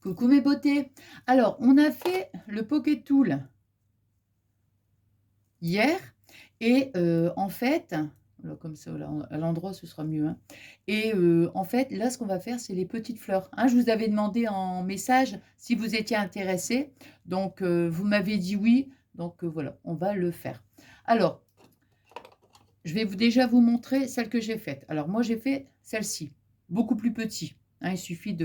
Coucou mes beautés. Alors, on a fait le Poké Tool hier et en fait, voilà, comme ça, voilà, à l'endroit, ce sera mieux, hein. Et en fait, là, ce qu'on va faire, c'est les petites fleurs, hein. Je vous avais demandé en message si vous étiez intéressés, donc vous m'avez dit oui, donc voilà, on va le faire. Alors, je vais déjà vous montrer celle que j'ai faite. Alors moi, j'ai fait celle-ci, beaucoup plus petit, hein. Il suffit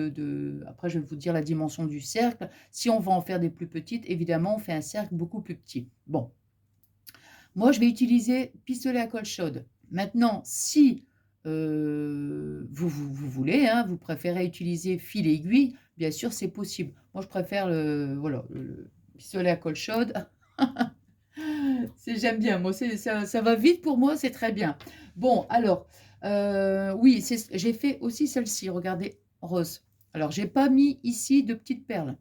après, je vais vous dire la dimension du cercle. Si on va en faire des plus petites, évidemment, on fait un cercle beaucoup plus petit. Bon, moi, je vais utiliser pistolet à colle chaude. Maintenant, si vous voulez, hein, vous préférez utiliser fil aiguille, bien sûr, c'est possible. Moi, je préfère voilà, le pistolet à colle chaude. J'aime bien, moi, ça va vite pour moi, c'est très bien. Bon, alors, oui, j'ai fait aussi celle-ci, regardez, rose. Alors, j'ai pas mis ici de petites perles.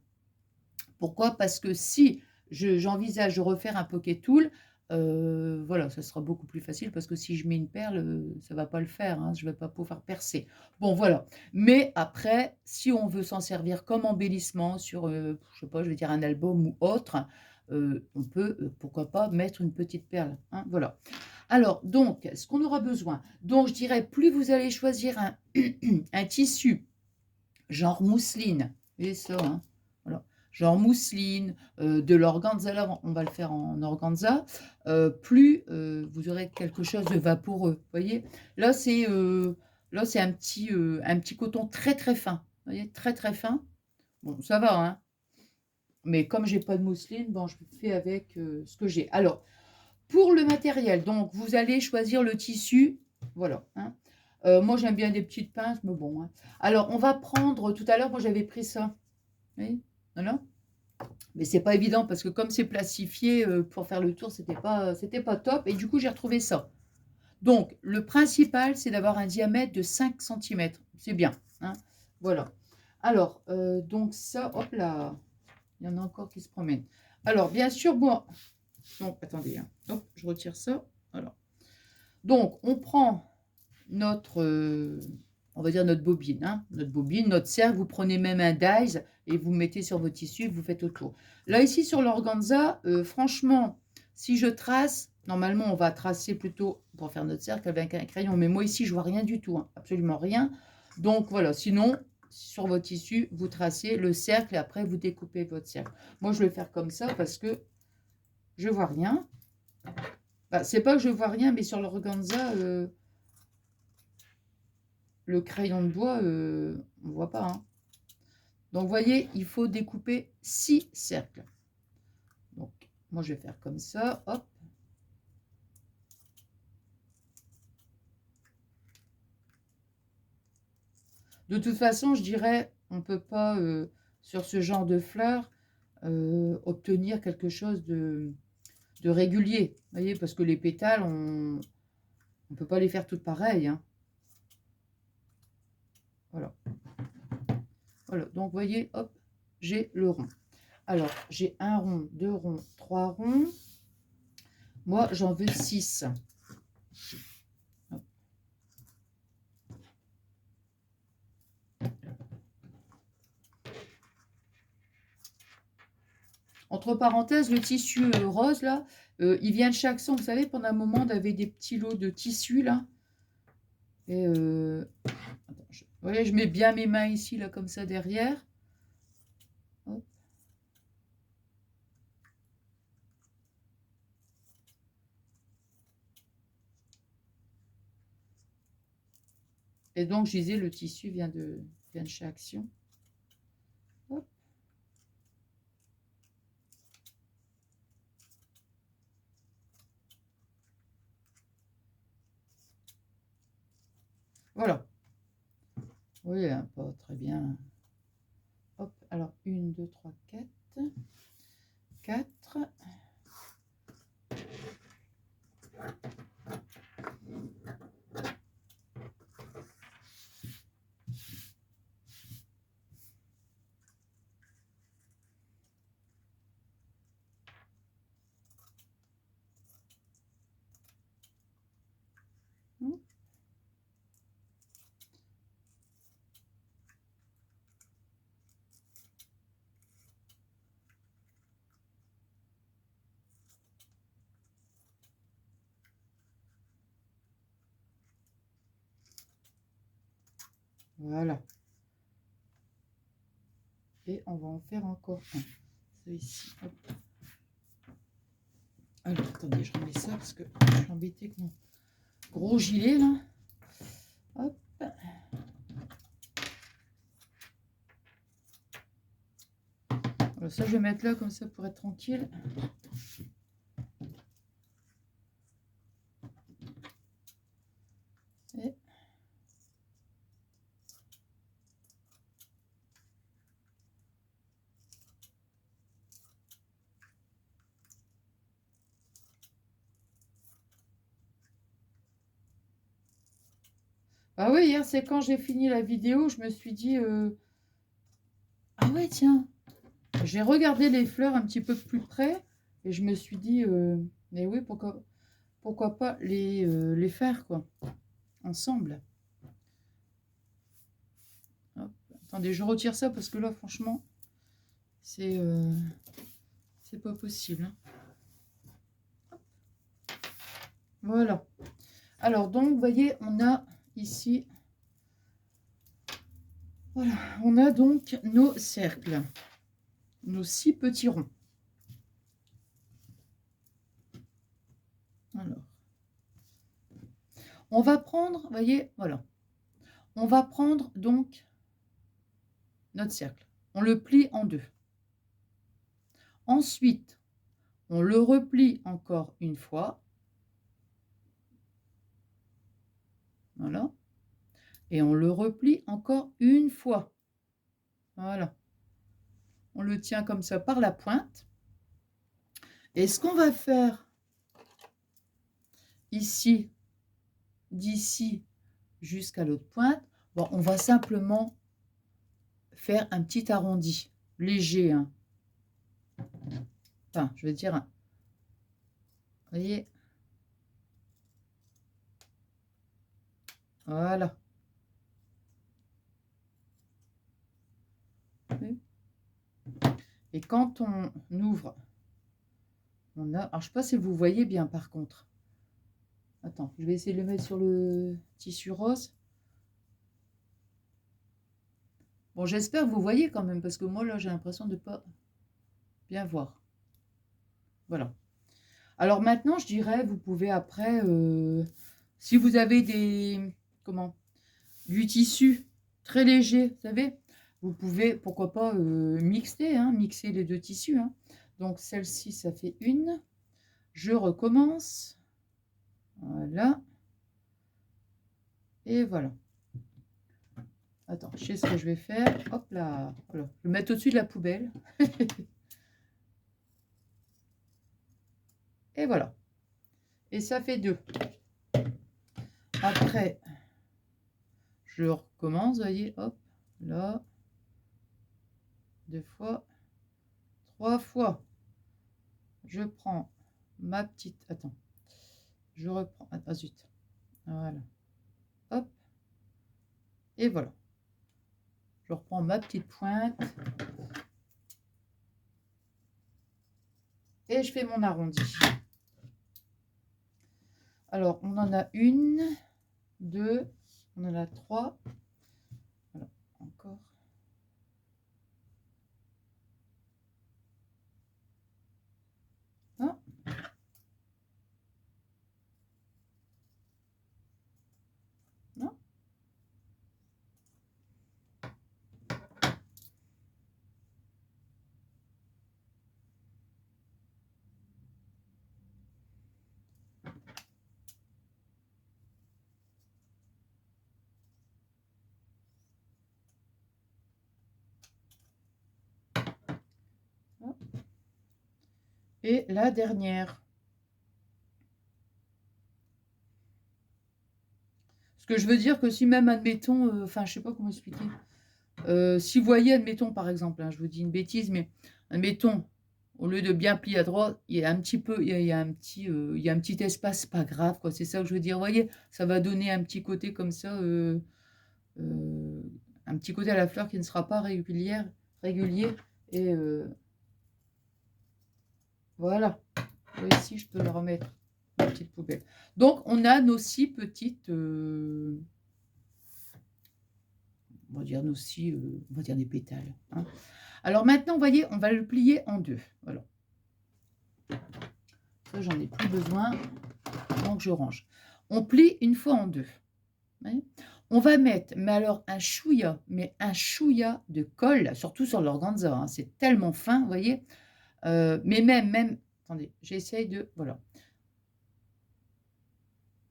Pourquoi? Parce que si j'envisage de refaire un pocket tool, voilà, ça sera beaucoup plus facile parce que si je mets une perle, ça va pas le faire, hein, je vais pas pouvoir percer. Bon, voilà. Mais après, si on veut s'en servir comme embellissement sur, je sais pas, je vais dire un album ou autre, on peut, pourquoi pas mettre une petite perle, hein, voilà. Alors donc, ce qu'on aura besoin, donc je dirais plus vous allez choisir un un tissu genre mousseline, vous voyez ça, hein? Voilà, genre mousseline, de l'organza, là, on va le faire en organza, plus, vous aurez quelque chose de vaporeux, vous voyez? Là, c'est un petit coton très, très fin, vous voyez? Très, très fin. Bon, ça va, hein, mais comme j'ai pas de mousseline, bon, je fais avec, ce que j'ai. Alors, pour le matériel, donc vous allez choisir le tissu, voilà, hein. Moi, j'aime bien des petites pinces, mais bon, hein. Alors, on va prendre tout à l'heure, moi, j'avais pris ça. Oui, voilà. Mais c'est pas évident parce que comme c'est plastifié, pour faire le tour, c'était pas top et du coup, j'ai retrouvé ça. Donc, le principal, c'est d'avoir un diamètre de 5 centimètres. C'est bien, hein. Voilà. Alors, donc ça, hop là, il y en a encore qui se promènent. Alors, bien sûr, bon, donc attendez, hein. Hop, je retire ça. Voilà. Donc, on prend notre, on va dire notre bobine, hein, notre bobine, notre cercle. Vous prenez même un dies et vous mettez sur votre tissu, vous faites autour. Là, ici, sur l'organza, franchement, si je trace, normalement, on va tracer plutôt pour faire notre cercle avec un crayon. Mais moi, ici, je vois rien du tout, hein, absolument rien. Donc, voilà, sinon, sur votre tissu, vous tracez le cercle et après, vous découpez votre cercle. Moi, je vais faire comme ça parce que je vois rien. Bah, c'est pas que je vois rien, mais sur l'organza, le crayon de bois, on ne voit pas, hein. Donc, vous voyez, il faut découper 6 cercles. Donc, moi, je vais faire comme ça. Hop. De toute façon, je dirais, on ne peut pas, sur ce genre de fleurs, obtenir quelque chose de régulier. Vous voyez, parce que les pétales, on ne peut pas les faire toutes pareilles, hein. Voilà. Voilà. Donc, vous voyez, hop, j'ai le rond. Alors, j'ai un rond, deux ronds, trois ronds. Moi, j'en veux 6. Entre parenthèses, le tissu rose, là, il vient de chaque son. Vous savez, pendant un moment, on avait des petits lots de tissu, là. Et, attends, vous voyez, je mets bien mes mains ici, là, comme ça, derrière. Hop. Et donc, je disais, le tissu vient de chez Action. Hop. Voilà. Oui, hein, pas très bien. Hop, alors, 1, 2, 3, 4. 4. Voilà. Et on va en faire encore un. Ça ici. Hop. Alors, attendez, je remets ça parce que je suis embêtée avec mon gros gilet là. Hop. Alors, ça, je vais mettre là comme ça pour être tranquille. Et... Ah oui, hier, c'est quand j'ai fini la vidéo, je me suis dit... Ah ouais, tiens, j'ai regardé les fleurs un petit peu plus près et je me suis dit... Mais oui, pourquoi pas les faire, quoi, ensemble. Hop. Attendez, je retire ça parce que là, franchement, c'est pas possible. Hein. Voilà. Alors, donc, vous voyez, on a ici... Voilà, on a donc nos cercles, nos 6 petits ronds. Alors, on va prendre, vous voyez, voilà. On va prendre donc notre cercle. On le plie en deux. Ensuite, on le replie encore une fois. Voilà. Et on le replie encore une fois. Voilà. On le tient comme ça par la pointe. Et ce qu'on va faire ici, d'ici jusqu'à l'autre pointe, bon, on va simplement faire un petit arrondi, léger. Hein. Enfin, je veux dire, vous voyez, voilà. Et quand on ouvre, on a... Alors, je ne sais pas si vous voyez bien, par contre. Attends, je vais essayer de le mettre sur le tissu rose. Bon, j'espère que vous voyez quand même, parce que moi, là, j'ai l'impression de ne pas bien voir. Voilà. Alors maintenant, je dirais, vous pouvez après, si vous avez du tissu très léger, vous savez, vous pouvez, pourquoi pas, mixer les deux tissus. Hein. Donc, celle-ci, ça fait une. Je recommence. Voilà. Et voilà. Attends, je sais ce que je vais faire. Hop là. Voilà. Je vais le mettre au-dessus de la poubelle. Et voilà. Et ça fait 2. Après, je recommence, vous voyez, hop, là. 2 fois. 3 fois. Je prends ma petite... Attends. Je reprends... Ah zut. Voilà. Hop. Et voilà. Je reprends ma petite pointe. Et je fais mon arrondi. Alors, on en a 1, 2, on en a 3. Voilà, encore. Ah. Non. Et la dernière. Ce que je veux dire que si même, admettons, enfin, je sais pas comment expliquer. Si vous voyez, admettons, par exemple, hein, je vous dis une bêtise, mais admettons, au lieu de bien plier à droite, il y a un petit peu, il y a un petit espace, pas grave, quoi. C'est ça que je veux dire. Vous voyez, ça va donner un petit côté comme ça, un petit côté à la fleur qui ne sera pas régulier. Et voilà. Ici, je peux le remettre dans la petite poubelle. Donc, on a nos 6 petites on va dire aussi, on va dire des pétales, hein. Alors maintenant, vous voyez, on va le plier en deux. Voilà. Ça, j'en ai plus besoin, donc je range. On plie une fois en deux. Ouais. On va mettre, mais alors un chouïa de colle, surtout sur l'organza, hein, c'est tellement fin, vous voyez. Mais même, attendez, j'essaye de, voilà,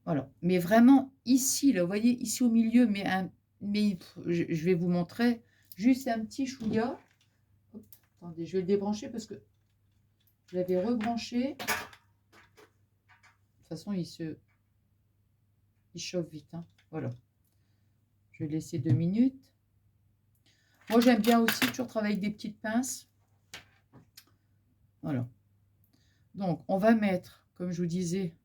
voilà. Mais vraiment ici, là, vous voyez, ici au milieu, mais je vais vous montrer juste un petit chouïa. Hop, attendez, je vais le débrancher parce que je l'avais rebranché. De toute façon, il chauffe vite, hein. Voilà. Je vais laisser 2 minutes. Moi, j'aime bien aussi toujours travailler avec des petites pinces. Voilà. Donc, on va mettre, comme je vous disais,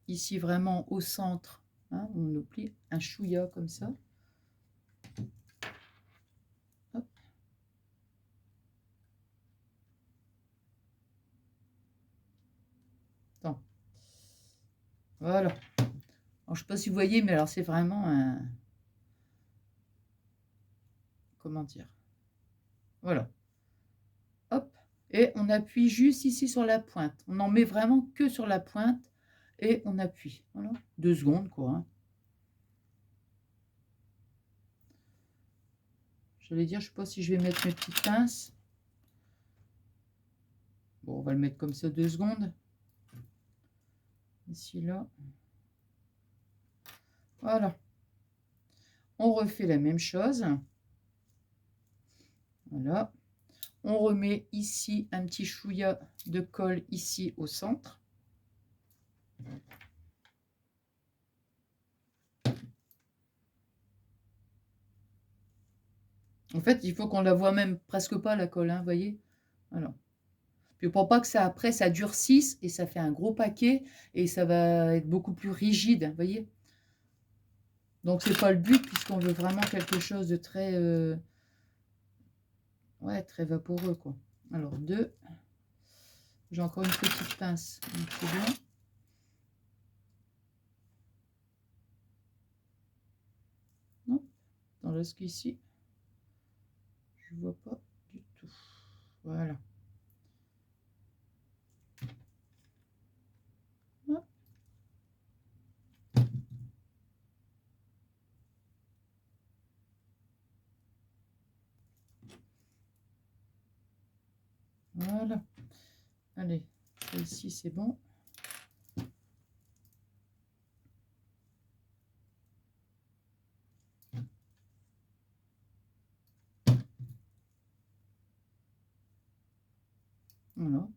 ici vraiment au centre, hein, on nous plie un chouïa comme ça. Hop. Attends. Voilà. Alors, je ne sais pas si vous voyez, mais alors c'est vraiment un... Comment dire? Voilà. Hop. Et on appuie juste ici sur la pointe. On n'en met vraiment que sur la pointe. Et on appuie. Voilà. 2 secondes, quoi, hein. J'allais dire, je ne sais pas si je vais mettre mes petites pinces. Bon, on va le mettre comme ça 2 secondes. Ici, là. Voilà. On refait la même chose. Voilà. On remet ici un petit chouïa de colle ici au centre. En fait, il faut qu'on la voit même presque pas la colle, hein, vous voyez. Voilà. Puis pour pas que ça après ça durcisse et ça fait un gros paquet et ça va être beaucoup plus rigide, vous voyez. Donc c'est pas le but puisqu'on veut vraiment quelque chose de très ouais, très vaporeux quoi. Alors 2. J'ai encore une petite pince, donc c'est bien. Non, dans le ski ici, je vois pas du tout. Voilà. Hop. Voilà. Allez, ici c'est bon. Voilà.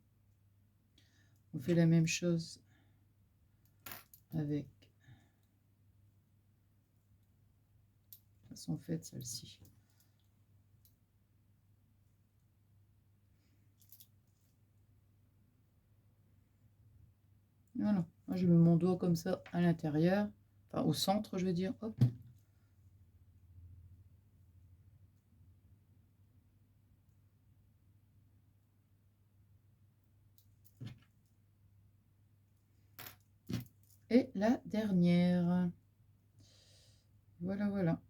On fait la même chose avec la façon faite celle-ci. Voilà. Moi, je mets mon doigt comme ça à l'intérieur, enfin au centre, je veux dire. Hop. Et la dernière. Voilà, voilà.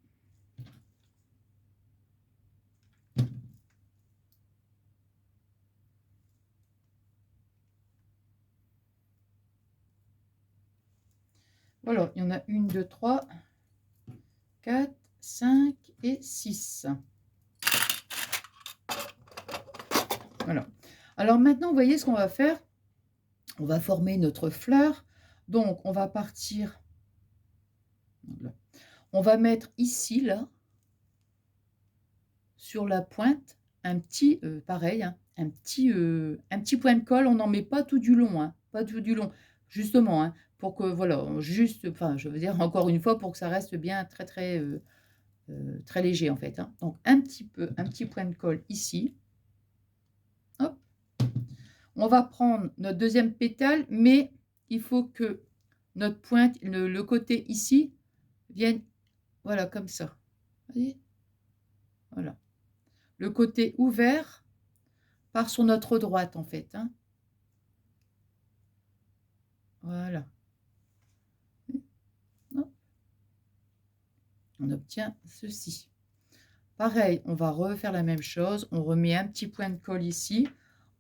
Voilà, il y en a 1, 2, 3, 4, 5 et 6. Voilà. Alors maintenant, vous voyez ce qu'on va faire. On va former notre fleur. Donc, on va partir. On va mettre ici, là, sur la pointe, un petit, pareil, hein, un petit point de colle. On n'en met pas tout du long, hein, pas tout du long. Justement, hein, pour que, voilà, juste, enfin, je veux dire, encore une fois, pour que ça reste bien très, très, très léger, en fait, hein. Donc, un petit point de colle ici. Hop. On va prendre notre deuxième pétale, mais il faut que notre pointe, le côté ici, vienne, voilà, comme ça. Vous voyez? Voilà. Le côté ouvert part sur notre droite, en fait, hein. Voilà. Hop. on obtient ceci. Pareil, on va refaire la même chose. On remet un petit point de colle ici.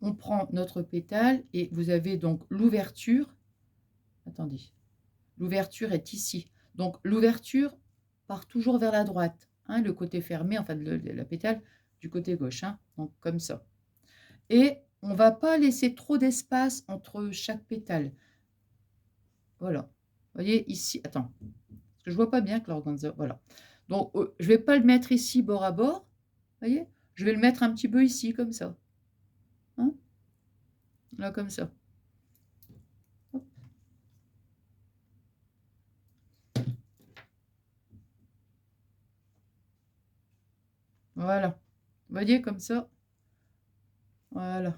On prend notre pétale et vous avez donc l'ouverture. Attendez. L'ouverture est ici. Donc, l'ouverture part toujours vers la droite. Hein, le côté fermé, enfin, la pétale du côté gauche. Hein, donc, comme ça. Et on ne va pas laisser trop d'espace entre chaque pétale. Voilà. Vous voyez, ici, attends. Parce que je ne vois pas bien que l'organza... Voilà. Donc, je ne vais pas le mettre ici, bord à bord. Vous voyez, je vais le mettre un petit peu ici, comme ça. Hein, là, comme ça. Hop. Voilà. Vous voyez, comme ça. Voilà.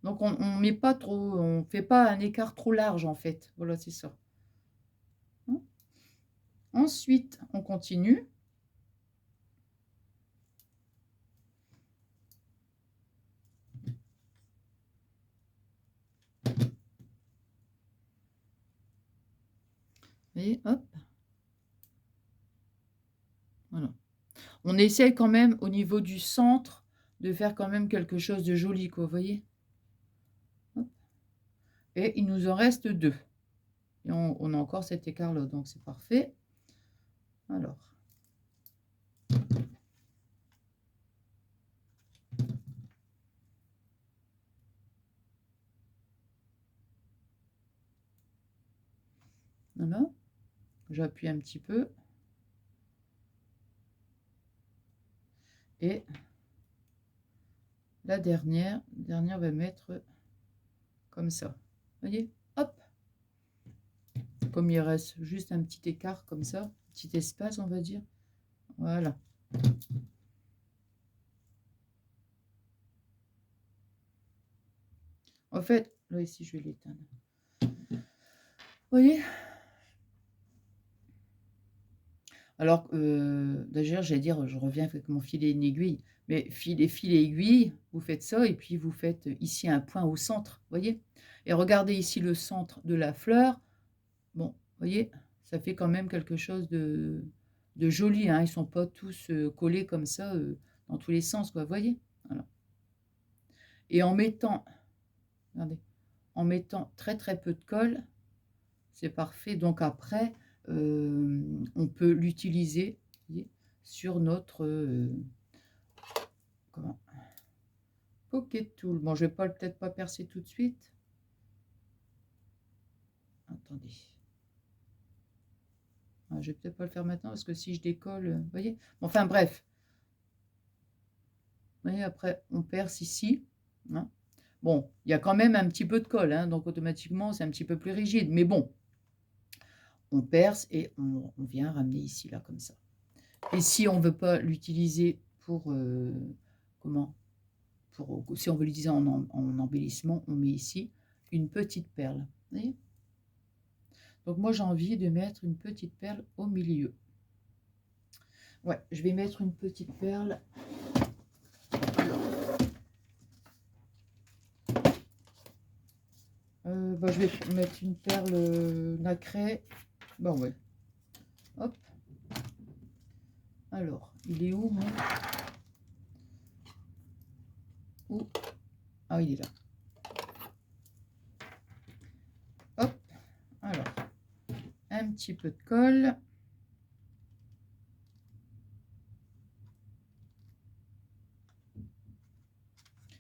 Donc, on ne met pas trop, on ne fait pas un écart trop large, en fait. Voilà, c'est ça. Hein. Ensuite, on continue. Et hop. Voilà. On essaye quand même, au niveau du centre, de faire quand même quelque chose de joli, quoi, vous voyez. Hop. Et il nous en reste 2. Et on a encore cet écart-là, donc c'est parfait. Alors. Voilà. J'appuie un petit peu. Et la dernière va mettre comme ça. Vous voyez? Hop. Comme il reste juste un petit écart comme ça, petit espace, on va dire. Voilà. En fait, là ici, je vais l'éteindre. Vous voyez? Alors, d'ailleurs, j'allais dire, je reviens avec mon filet et une aiguille. Mais filet et aiguille, vous faites ça et puis vous faites ici un point au centre, vous voyez? Et regardez ici le centre de la fleur. Bon, vous voyez, ça fait quand même quelque chose de joli, hein. Ils ne sont pas tous collés comme ça dans tous les sens, quoi, vous voyez? Voilà. Et en mettant, regardez, en mettant très très peu de colle, c'est parfait. Donc après, on peut l'utiliser sur notre comment, pocket tool. Bon, je vais peut-être pas percer tout de suite. Attendez. Ah, je vais peut-être pas le faire maintenant parce que si je décolle, vous voyez. Enfin bref. Vous voyez, après, on perce ici. Hein. Bon, il y a quand même un petit peu de colle, hein, donc automatiquement, c'est un petit peu plus rigide. Mais bon, on perce et on vient ramener ici, là, comme ça. Et si on ne veut pas l'utiliser pour... comment si on veut l'utiliser en embellissement, on met ici une petite perle. Vous voyez? Donc moi, j'ai envie de mettre une petite perle au milieu. Ouais, je vais mettre une petite perle. Bah, je vais mettre une perle nacrée. Bon, ouais. Hop. Alors, il est où, moi? Où? Ah, il est là. Hop. Alors, un petit peu de colle.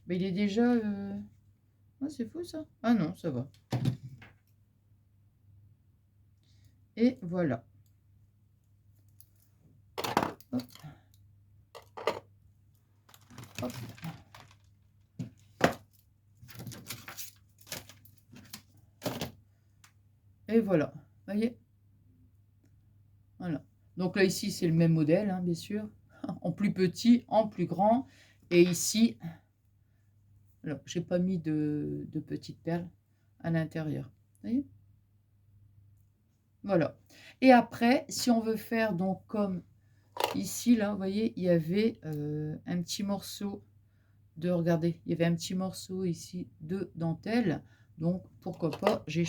Mais il est déjà... Ah, c'est fou, ça. Ah non, ça va. Et voilà. Hop. Hop. Et voilà. Vous voyez? Voilà. Donc là, ici, c'est le même modèle, hein, bien sûr. En plus petit, en plus grand. Et ici, alors, j'ai pas mis de petites perles à l'intérieur. Vous voyez? Voilà. Et après, si on veut faire donc comme ici, là, vous voyez, il y avait un petit morceau de, regardez, il y avait un petit morceau ici de dentelle. Donc, pourquoi pas, j'ai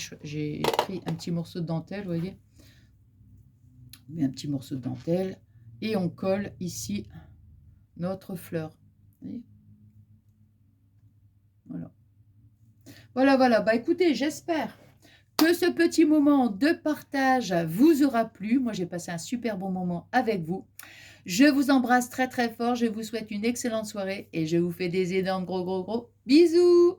pris un petit morceau de dentelle, vous voyez. On met un petit morceau de dentelle et on colle ici notre fleur. Vous voyez, voilà. Voilà, voilà. Bah écoutez, j'espère que ce petit moment de partage vous aura plu. Moi, j'ai passé un super bon moment avec vous. Je vous embrasse très très fort. Je vous souhaite une excellente soirée et je vous fais des énormes gros bisous.